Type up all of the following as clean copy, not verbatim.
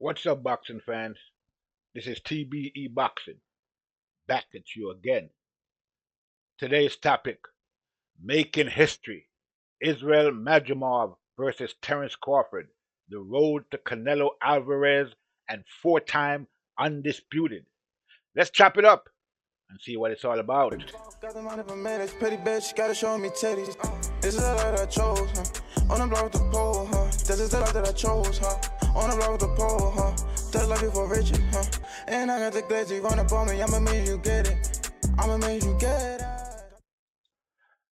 What's up, boxing fans? This is TBE Boxing, back at you again. Today's topic, making history. Israil Madrimov versus Terence Crawford, the road to Canelo Alvarez and four-time undisputed. Let's chop it up and see what it's all about. Got the money for minutes, pretty bitch, gotta show me titties. This is the life that I chose, huh? On the block with the pole, huh? This is the life that I chose, huh? On the block with the pole, huh? This life before Richard, huh? And I got the glazzy run up on me, I'ma make you get it. I'ma make you get it.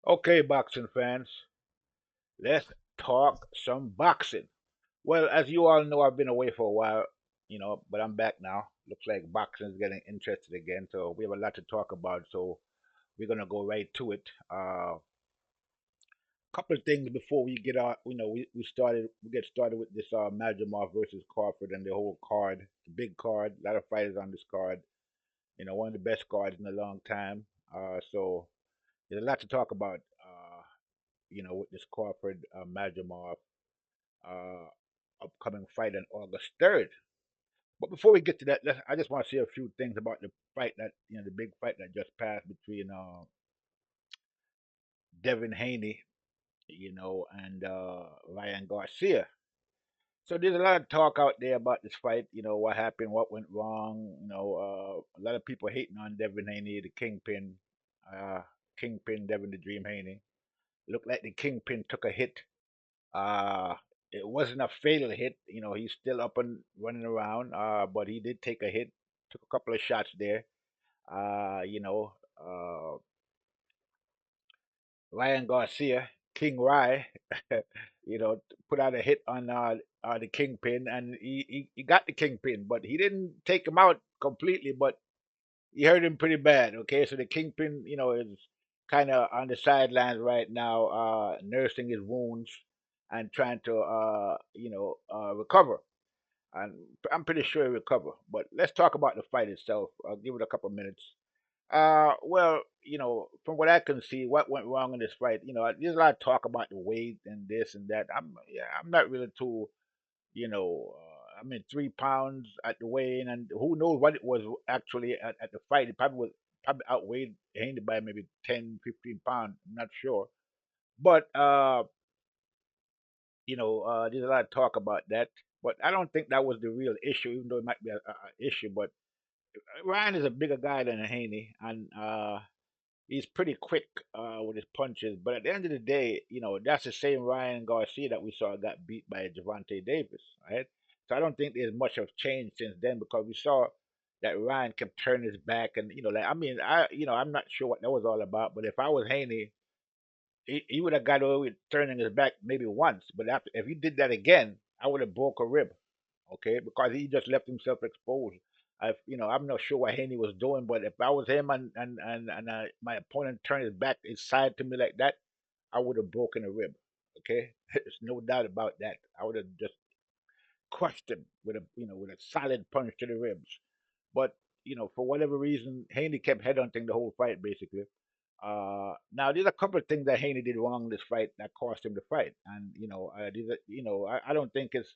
Okay, boxing fans, let's talk some boxing. Well, as you all know, I've been away for a while, but I'm back now. Looks like boxing is getting interested again, so we have a lot to talk about. So we're gonna go right to it. Couple of things before we get out. We get started with this Madrimov versus Crawford and the whole card, the big card. A lot of fighters on this card. One of the best cards in a long time. So there's a lot to talk about. With this Crawford Madrimov uh, upcoming fight on August 3rd. But before we get to that, I just want to say a few things about the fight the big fight that just passed between Devin Haney, and Ryan Garcia. So there's a lot of talk out there about this fight. What happened, what went wrong. A lot of people hating on Devin Haney, the uh, Kingpin Devin the Dream Haney. Looked like the Kingpin took a hit. Uh, it wasn't a fatal hit. He's still up and running around. But he did take a hit. Took a couple of shots there. Uh, you know, uh, Ryan Garcia, King Rye, put out a hit on the Kingpin, and he got the Kingpin, but he didn't take him out completely, but he hurt him pretty bad. Okay, so the Kingpin, is kind of on the sidelines right now, nursing his wounds and trying to, recover. And I'm pretty sure he'll recover. But let's talk about the fight itself. I'll give it a couple minutes. Well, from what I can see, what went wrong in this fight, there's a lot of talk about the weight and this and that. I'm not really too, I mean, 3 pounds at the weigh-in, and who knows what it was actually at the fight. It probably outweighed Haney by maybe 10, 15 pounds. I'm not sure, but there's a lot of talk about that. But I don't think that was the real issue, even though it might be a issue. But Ryan is a bigger guy than Haney, and he's pretty quick with his punches. But at the end of the day, that's the same Ryan Garcia that we saw got beat by Javante Davis, right? So I don't think there's much of change since then because we saw that Ryan kept turning his back, and like I mean, I'm not sure what that was all about. But if I was Haney, he would have got away with turning his back maybe once. But after if he did that again, I would have broke a rib, okay? Because he just left himself exposed. I'm not sure what Haney was doing, but if I was him and my opponent turned his side to me like that, I would have broken a rib. Okay, there's no doubt about that. I would have just crushed him with a solid punch to the ribs. But for whatever reason, Haney kept headhunting the whole fight basically. Now there's a couple of things that Haney did wrong in this fight that cost him the fight, and I don't think it's.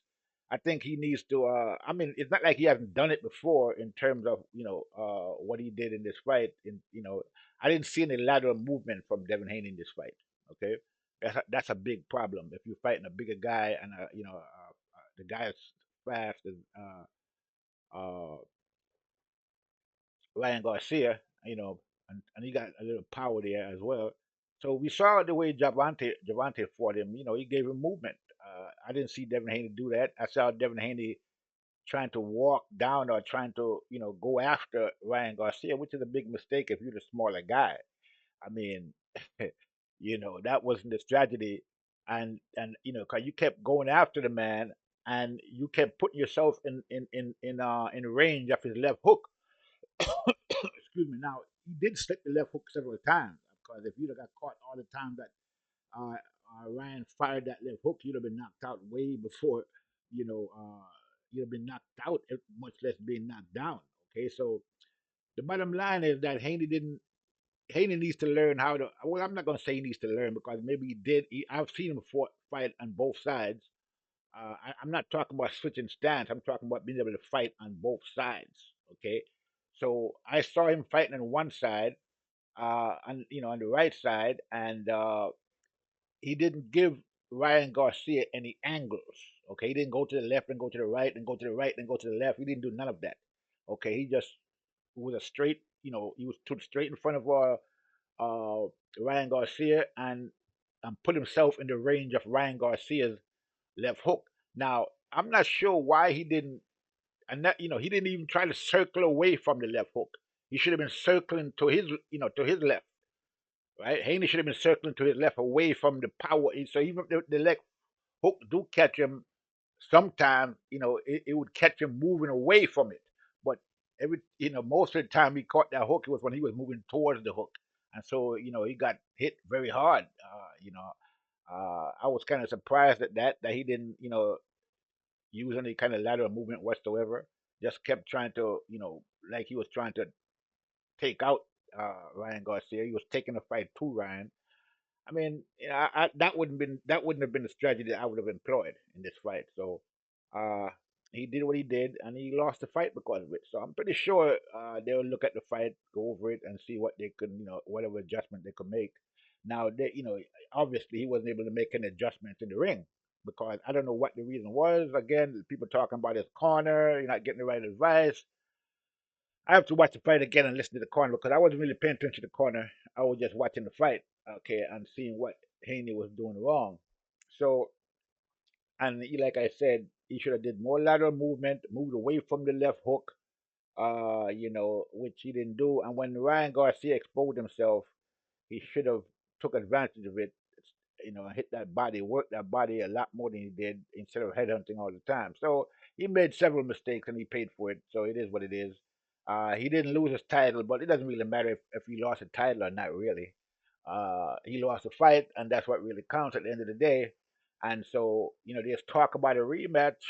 I think he needs to. I mean, it's not like he hasn't done it before in terms of what he did in this fight. I didn't see any lateral movement from Devin Haney in this fight. Okay, that's a big problem if you're fighting a bigger guy and the guy is fast as uh, Ryan Garcia, and he got a little power there as well. So we saw the way Javante fought him. He gave him movement. I didn't see Devin Haney do that. I saw Devin Haney trying to walk down or trying to, go after Ryan Garcia, which is a big mistake if you're the smaller guy. I mean, that wasn't the strategy, and 'cause you kept going after the man, and you kept putting yourself in range of his left hook. Excuse me. Now he did slip the left hook several times because if you'd have got caught all the time that Ryan fired that left hook, you'd have been knocked out way before you know you'd have been knocked out, much less being knocked down. Okay, so the bottom line is that Haney didn't. Haney needs to learn how to. Well, I'm not going to say he needs to learn because maybe he did. I've seen him fight on both sides, I'm not talking about switching stance. I'm talking about being able to fight on both sides. Okay, so I saw him fighting on one side, on on the right side, and he didn't give Ryan Garcia any angles. Okay, he didn't go to the left and go to the right and go to the right and go to the left. He didn't do none of that. Okay, he just was a straight. He was stood straight in front of uh, Ryan Garcia and put himself in the range of Ryan Garcia's left hook. Now, I'm not sure why he didn't, and that he didn't even try to circle away from the left hook. He should have been circling to his left, right? Haney should have been circling to his left, away from the power. So even if the left hook do catch him, sometimes it would catch him moving away from it. But most of the time he caught that hook, it was when he was moving towards the hook, and so he got hit very hard. I was kind of surprised at that he didn't use any kind of lateral movement whatsoever. Just kept trying to like he was trying to take out Ryan Garcia. He was taking the fight to Ryan. I mean, that wouldn't have been the strategy that I would have employed in this fight. So uh, he did what he did, and he lost the fight because of it. So I'm pretty sure they'll look at the fight, go over it, and see what they could, whatever adjustment they could make. Now, obviously he wasn't able to make any adjustments in the ring because I don't know what the reason was. Again, people talking about his corner, you're not getting the right advice. I have to watch the fight again and listen to the corner because I wasn't really paying attention to the corner. I was just watching the fight, okay, and seeing what Haney was doing wrong. So, and like I said, he should have did more lateral movement, moved away from the left hook, which he didn't do. And when Ryan Garcia exposed himself, he should have took advantage of it, hit that body, work that body a lot more than he did instead of headhunting all the time. So he made several mistakes and he paid for it. So it is what it is. He didn't lose his title, but it doesn't really matter if he lost a title or not, really. He lost a fight, and that's what really counts at the end of the day. And so, there's talk about a rematch,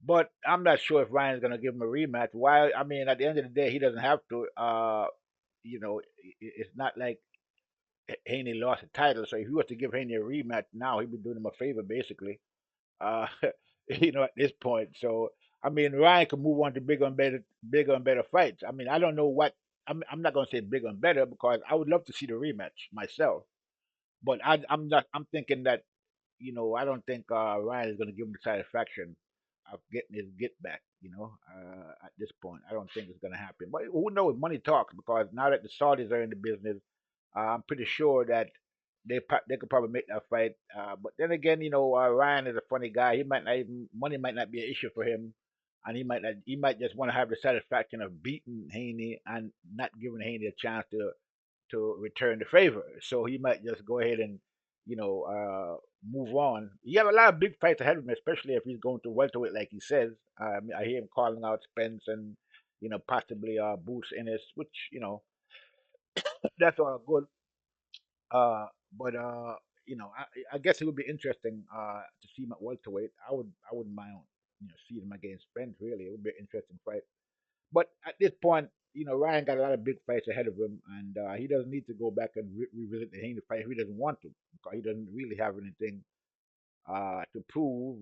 but I'm not sure if Ryan's going to give him a rematch. Why? I mean, at the end of the day, he doesn't have to. It's not like Haney lost the title. So if he was to give Haney a rematch now, he'd be doing him a favor, basically. Uh, at this point. So I mean, Ryan could move on to bigger and better fights. I mean, I don't know what. I'm not going to say bigger and better because I would love to see the rematch myself. But I'm not. I'm thinking that I don't think Ryan is going to give him the satisfaction of getting his get back. At this point, I don't think it's going to happen. But who knows? Money talks because now that the Saudis are in the business, I'm pretty sure that they could probably make that fight. But then again, Ryan is a funny guy. He might not even money might not be an issue for him, and he might just want to have the satisfaction of beating Haney and not giving Haney a chance to return the favor. So he might just go ahead and move on. He have a lot of big fights ahead of him, especially if he's going to welterweight, like he says. I hear him calling out Spence and possibly Boots Ennis, which that's all good. Uh, but I guess it would be interesting to see him at welterweight. I wouldn't mind seeing him against Spence. Really, it would be an interesting fight. But at this point, Ryan got a lot of big fights ahead of him, and he doesn't need to go back and revisit the Haney fight if he doesn't want to, because he doesn't really have anything to prove.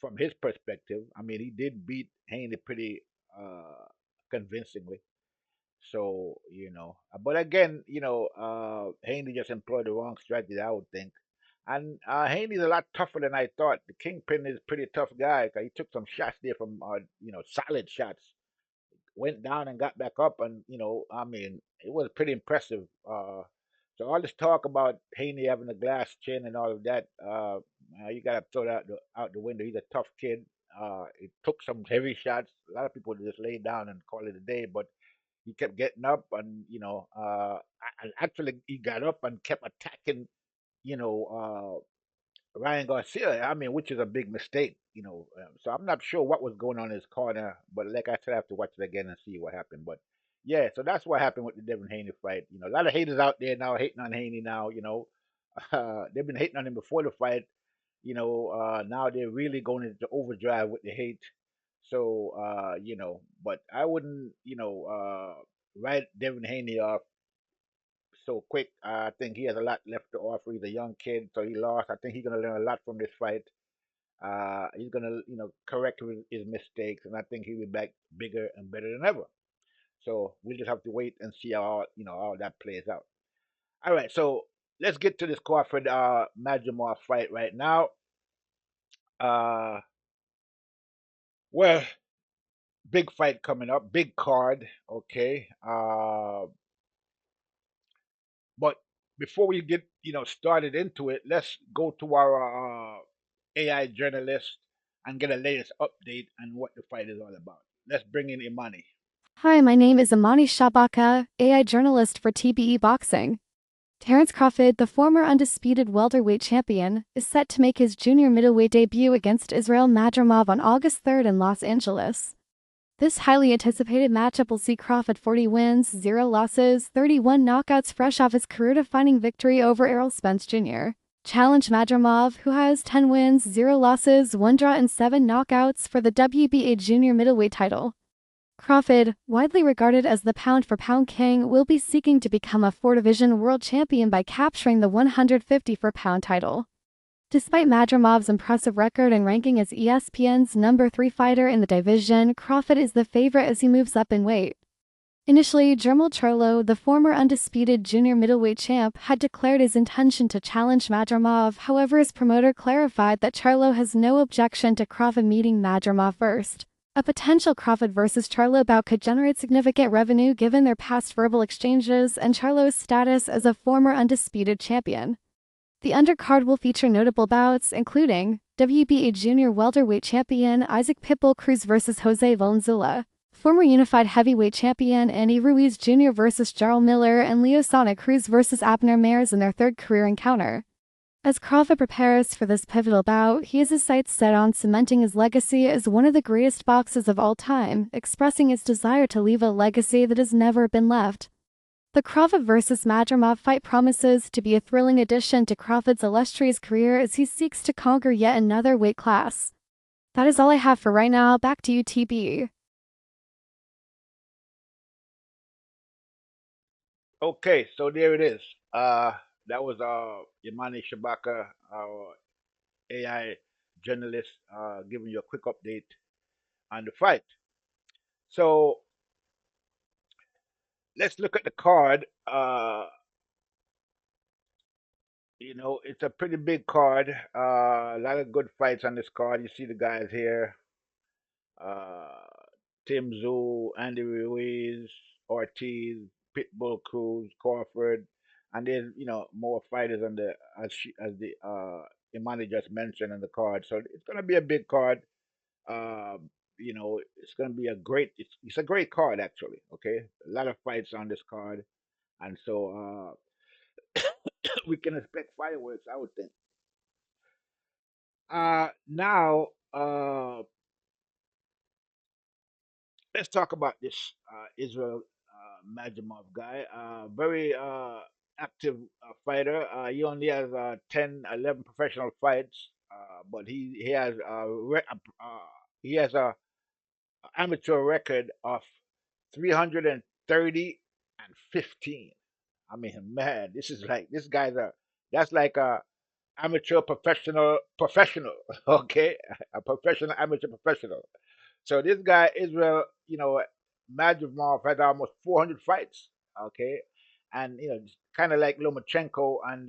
From his perspective, I mean, he did beat Haney pretty convincingly. So, but again, Haney just employed the wrong strategy, I would think. And Haney's a lot tougher than I thought. The Kingpin is a pretty tough guy. 'Cause he took some shots there from, solid shots, went down and got back up, and I mean, it was pretty impressive. So all this talk about Haney having a glass chin and all of that, you gotta throw that out the window. He's a tough kid. He took some heavy shots. A lot of people just lay down and call it a day, but he kept getting up, and and actually he got up and kept attacking, you know, Ryan Garcia. I mean, which is a big mistake, So I'm not sure what was going on in his corner, but like I said, I have to watch it again and see what happened. But yeah, so that's what happened with the Devin Haney fight. A lot of haters out there now hating on Haney now. They've been hating on him before the fight. Now they're really going into overdrive with the hate. So but I wouldn't, write Devin Haney off so quick. I think he has a lot left to offer. He's a young kid, so he lost. I think he's gonna learn a lot from this fight. He's gonna, correct his mistakes, and I think he'll be back bigger and better than ever. So we just have to wait and see how that plays out. All right, so let's get to this Crawford Madrimov fight right now. Uh, well, big fight coming up, big card, okay. But before we get started into it, let's go to our AI journalist and get a latest update on what the fight is all about. Let's bring in Imani. Hi, my name is Imani Shabaka, AI journalist for TBE Boxing. Terence Crawford, the former undisputed welterweight champion, is set to make his junior middleweight debut against Israil Madrimov on August 3rd in Los Angeles. This highly anticipated matchup will see Crawford 40 wins, 0 losses, 31 knockouts fresh off his career-defining victory over Errol Spence Jr. Challenge Madrimov, who has 10 wins, 0 losses, 1 draw and 7 knockouts for the WBA junior middleweight title. Crawford, widely regarded as the pound-for-pound king, will be seeking to become a four-division world champion by capturing the 154-pound title. Despite Madrimov's impressive record and ranking as ESPN's number 3 fighter in the division, Crawford is the favorite as he moves up in weight. Initially, Jermel Charlo, the former undisputed junior middleweight champ, had declared his intention to challenge Madrimov. However, his promoter clarified that Charlo has no objection to Crawford meeting Madrimov first. A potential Crawford versus Charlo bout could generate significant revenue given their past verbal exchanges and Charlo's status as a former undisputed champion. The undercard will feature notable bouts, including WBA junior welterweight champion Isaac Pitbull Cruz versus Jose Valenzuela, former unified heavyweight champion Andy Ruiz Jr. versus Jarl Miller, and Leo Sonic Cruz versus Abner Mares in their third career encounter. As Crawford prepares for this pivotal bout, he has his sights set on cementing his legacy as one of the greatest boxers of all time, expressing his desire to leave a legacy that has never been left. The Crawford vs. Madrimov fight promises to be a thrilling addition to Crawford's illustrious career as he seeks to conquer yet another weight class. That is all I have for right now. Back to you, TB. Okay, so there it is. That was Imani Shabaka, our AI journalist, giving you a quick update on the fight. So let's look at the card. It's a pretty big card. A lot of good fights on this card. You see the guys here. Uh, Tim Zoo, Andy Ruiz, Ortiz, Pitbull Cruz, Crawford, and there's more fighters on the as the Imani just mentioned on the card. So it's gonna be a big card. It's gonna be it's a great card actually. Okay, a lot of fights on this card, and so we can expect fireworks. I would think. Now, let's talk about this Israel Madrimov guy. Very active fighter. He only has 10, 11 professional fights, but he has a amateur record of 330 and 15. I mean, man, this guy's a that's like a amateur professional, okay, a professional amateur professional. So this guy Israel, Madrimov had almost 400 fights, okay, and kind of like Lomachenko and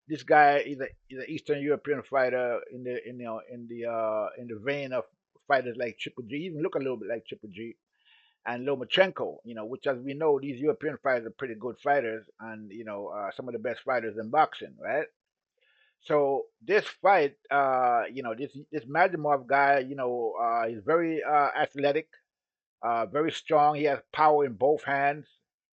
this guy is an Eastern European fighter in the vein of fighters like Triple G, even look a little bit like Triple G and Lomachenko, which as we know, these European fighters are pretty good fighters and some of the best fighters in boxing, right? So this fight, this Madrimov guy, he's very athletic, very strong. He has power in both hands.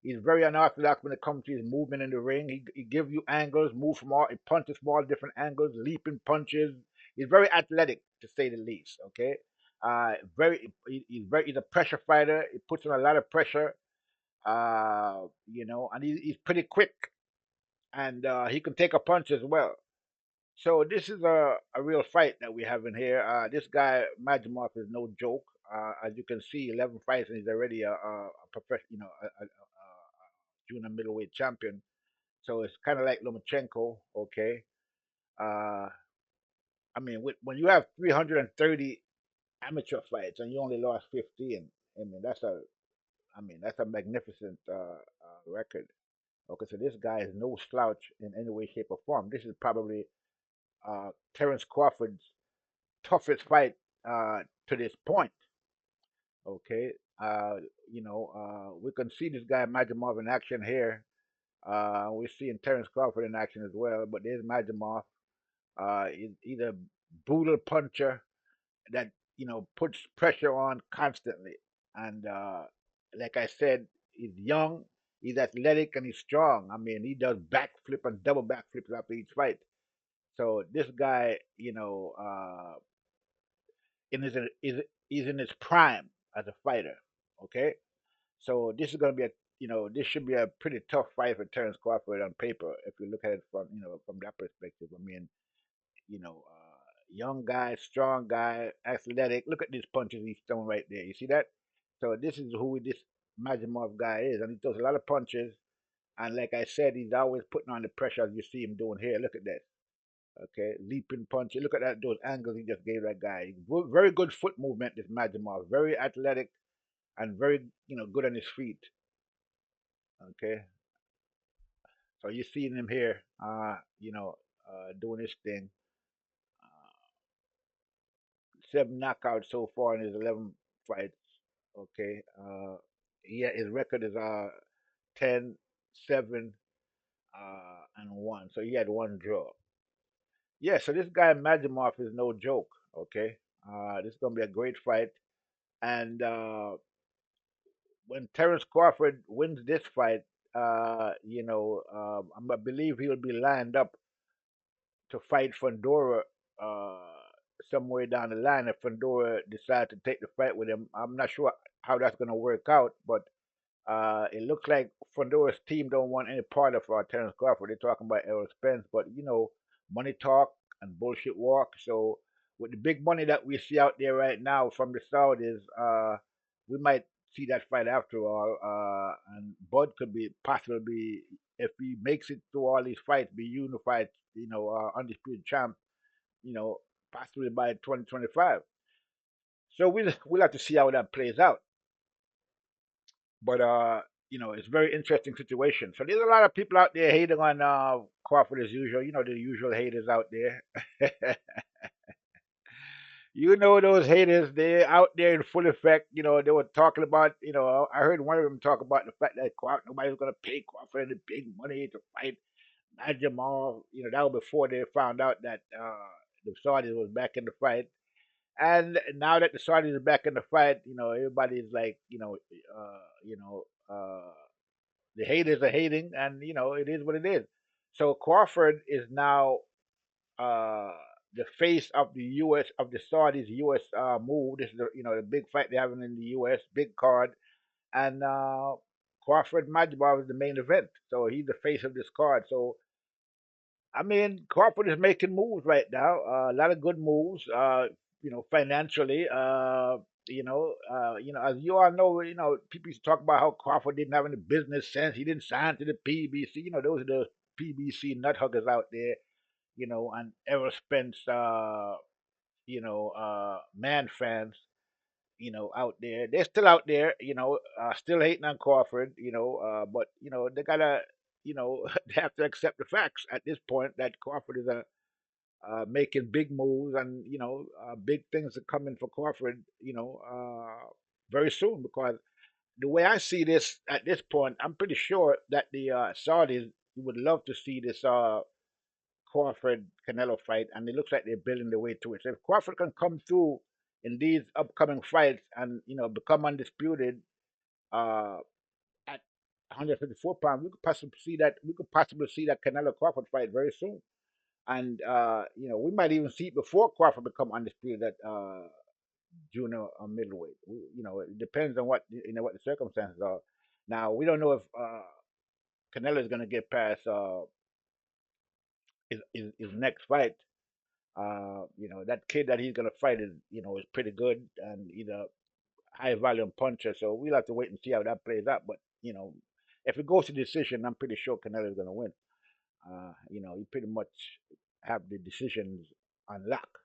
He's very unorthodox when it comes to his movement in the ring. He gives you angles, he punches from all different angles, leaping punches. He's very athletic to say the least. Okay, he's a pressure fighter. He puts on a lot of pressure. And he's pretty quick, and he can take a punch as well. So this is a real fight that we have in here. This guy Majimov is no joke. As you can see, 11 fights and he's already a professional, junior middleweight champion. So it's kind of like Lomachenko, okay. Uh, I mean, when you have 330 amateur fights and you only lost 15, I mean that's a magnificent record. Okay, so this guy is no slouch in any way, shape, or form. This is probably Terence Crawford's toughest fight to this point. Okay, we can see this guy Madrimov in action here. We're seeing Terence Crawford in action as well, but there's Madrimov. He's a brutal puncher that puts pressure on constantly, and like I said, he's young, he's athletic, and he's strong. I mean, he does backflip and double backflips after each fight. So this guy, in his is in his prime as a fighter. Okay, so this is going to be this should be a pretty tough fight for Terence Crawford on paper if you look at it from from that perspective. I mean, young guy, strong guy, athletic. Look at these punches he's throwing right there. You see that? So this is who this Majimov guy is, and he throws a lot of punches. And like I said, he's always putting on the pressure as you see him doing here. Look at that. Okay, leaping punches. Look at that, those angles he just gave that guy. Very good foot movement, this Majimov. Very athletic and very, good on his feet. Okay, so you seeing him here, doing his thing. Uh, 7 knockouts so far in his 11 fights. Okay, yeah, his record is 10, 7, and 1. So he had one draw. Yeah, so this guy Majimov is no joke. Okay, this is gonna be a great fight. And when Terence Crawford wins this fight, I believe he'll be lined up to fight Fundora somewhere down the line if Fundora decides to take the fight with him. I'm not sure how that's going to work out, but it looks like Fundora's team don't want any part of Terence Crawford. They're talking about Errol Spence, but money talk and bullshit walk. So with the big money that we see out there right now from the Saudis, we might see that fight after all. And Bud could be possibly be, if he makes it through all these fights, be unified, undisputed champ, you know, possibly by 2025. So we'll have to see how that plays out. But it's a very interesting situation. So there's a lot of people out there hating on Crawford as usual. The usual haters out there. Those haters, they're out there in full effect. They were talking about, I heard one of them talk about the fact that nobody's going to pay Crawford any big money to fight Jamal. That was before they found out that the Saudis was back in the fight. And now that the Saudis are back in the fight, everybody's like, the haters are hating, and it is what it is. So Crawford is now uh, the face of the U.S. of the Saudis U.S. Move. This is the big fight they're having in the U.S. big card, and Crawford Majibov is the main event. So he's the face of this card. So I mean, Crawford is making moves right now. A lot of good moves. Financially. As you all know, people used to talk about how Crawford didn't have any business sense. He didn't sign to the PBC. Those are the PBC nut huggers out there. And Errol Spence, man fans, out there. They're still out there, still hating on Crawford, but they gotta, they have to accept the facts at this point that Crawford is making big moves, and big things are coming for Crawford, very soon. Because the way I see this at this point, I'm pretty sure that the Saudis would love to see this Crawford Canelo fight, and it looks like they're building their way to it. So if Crawford can come through in these upcoming fights and become undisputed uh, at 154 pounds, we could possibly see that Canelo Crawford fight very soon. And we might even see it before Crawford become undisputed at junior or middleweight. It depends on what the circumstances are. Now we don't know if Canelo is going to get past his next fight. That kid that he's gonna fight is pretty good, and he's a high volume puncher. So we'll have to wait and see how that plays out. But if it goes to decision, I'm pretty sure Canelo is going to win. You pretty much have the decisions on lock.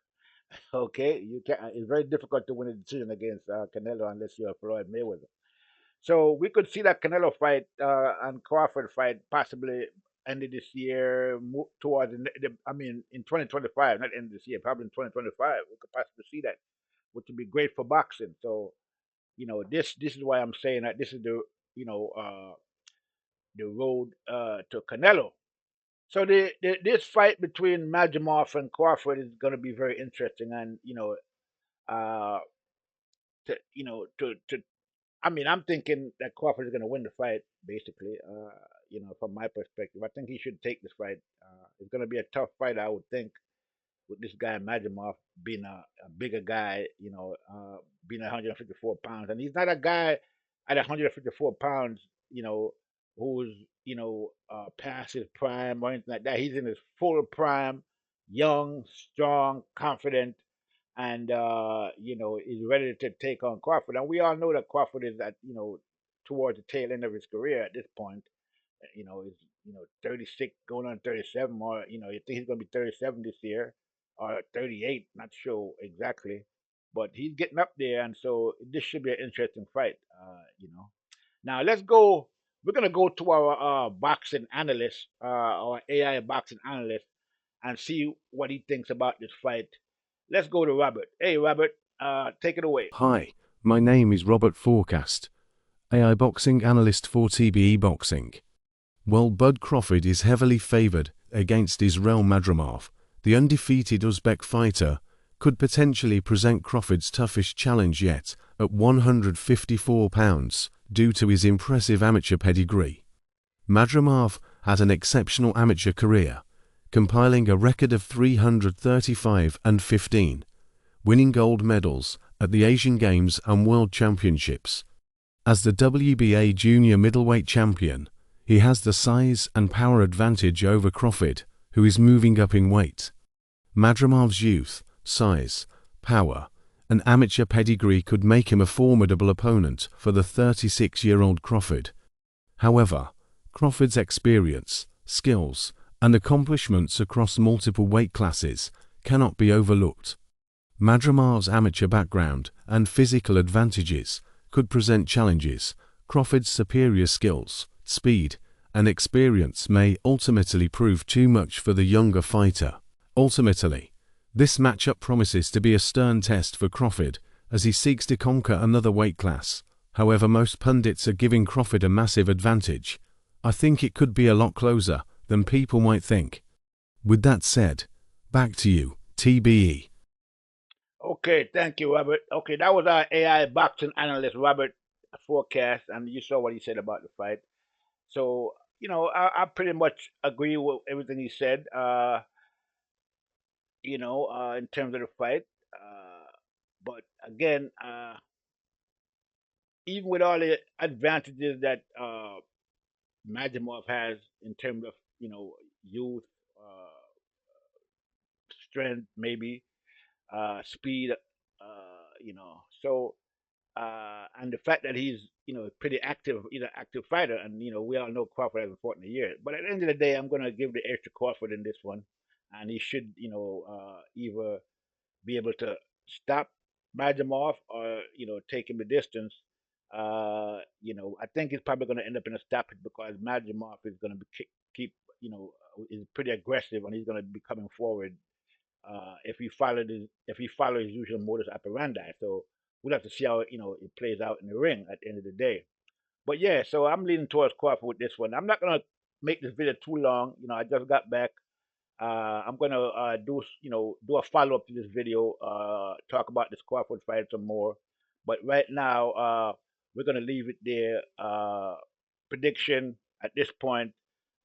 Okay, you can. It's very difficult to win a decision against Canelo unless you're Floyd Mayweather. So we could see that Canelo fight and Crawford fight possibly end of this year, move towards I mean, in 2025, not end of this year, probably in 2025, we could possibly see that, which would be great for boxing. So this is why I'm saying that this is the road to Canelo. So this fight between Madrimov and Crawford is going to be very interesting, and uh, to I mean, I'm thinking that Crawford is going to win the fight, basically. From my perspective, I think he should take this fight. It's going to be a tough fight, I would think, with this guy Madrimov being a bigger guy, being 154 pounds, and he's not a guy at 154 pounds, who's past his prime or anything like that. He's in his full prime, young, strong, confident, and is ready to take on Crawford. And we all know that Crawford is at towards the tail end of his career at this point. He's 36 going on 37, or you think he's going to be 37 this year or 38, not sure exactly, but he's getting up there, and so this should be an interesting fight. Now let's go. We're gonna go to our boxing analyst, our AI boxing analyst, and see what he thinks about this fight. Let's go to Robert. Hey, Robert, take it away. Hi, my name is Robert Forecast, AI boxing analyst for TBE Boxing. Well, Bud Crawford is heavily favored against Israil Madrimov. The undefeated Uzbek fighter could potentially present Crawford's toughest challenge yet at 154 pounds due to his impressive amateur pedigree. Madrimov had an exceptional amateur career, compiling a record of 335-15, winning gold medals at the Asian Games and World Championships. As the WBA junior middleweight champion, he has the size and power advantage over Crawford, who is moving up in weight. Madrimov's youth, size, power, and amateur pedigree could make him a formidable opponent for the 36-year-old Crawford. However, Crawford's experience, skills, and accomplishments across multiple weight classes cannot be overlooked. Madrimov's amateur background and physical advantages could present challenges. Crawford's superior skills, speed, and experience may ultimately prove too much for the younger fighter. Ultimately, this matchup promises to be a stern test for Crawford as he seeks to conquer another weight class. However, most pundits are giving Crawford a massive advantage. I think it could be a lot closer than people might think. With that said, back to you, TBE. Okay, thank you, Robert. Okay, that was our AI boxing analyst, Robert Forecast, and you saw what he said about the fight. So, I pretty much agree with everything he said, in terms of the fight. But again, even with all the advantages that Madrimov has in terms of, youth, strength, maybe, speed, so and the fact that he's pretty active, he's an active fighter, and we all know Crawford hasn't fought in a year. But at the end of the day, I'm gonna give the edge to Crawford in this one, and he should either be able to stop Madrimov or take him the distance. I think he's probably gonna end up in a stoppage because Madrimov is gonna be keep is pretty aggressive, and he's gonna be coming forward if he follows his usual modus operandi. So we'll have to see how it plays out in the ring at the end of the day. But yeah, so I'm leaning towards Crawford with this one. I'm not gonna make this video too long. I just got back. I'm gonna do a follow up to this video, talk about this Crawford fight some more. But right now, we're gonna leave it there. Prediction at this point,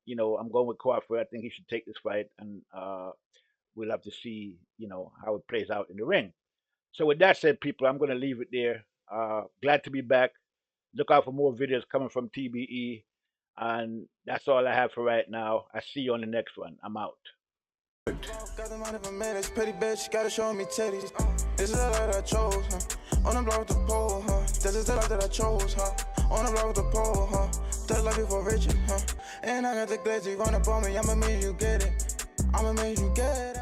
I'm going with Crawford. I think he should take this fight, and we'll have to see, how it plays out in the ring. So with that said, people, I'm going to leave it there. Glad to be back. Look out for more videos coming from TBE. And that's all I have for right now. I see you on the next one. I'm out. Got the money for minutes, pretty bitch, gotta show me titties. This is the life that I chose, huh? On the block with the pole, huh? This is the life that I chose, huh? On the block with the pole, huh? That's life before riches, huh? And I got the glazy run up on me, I'ma make you get it. I'ma make you get it.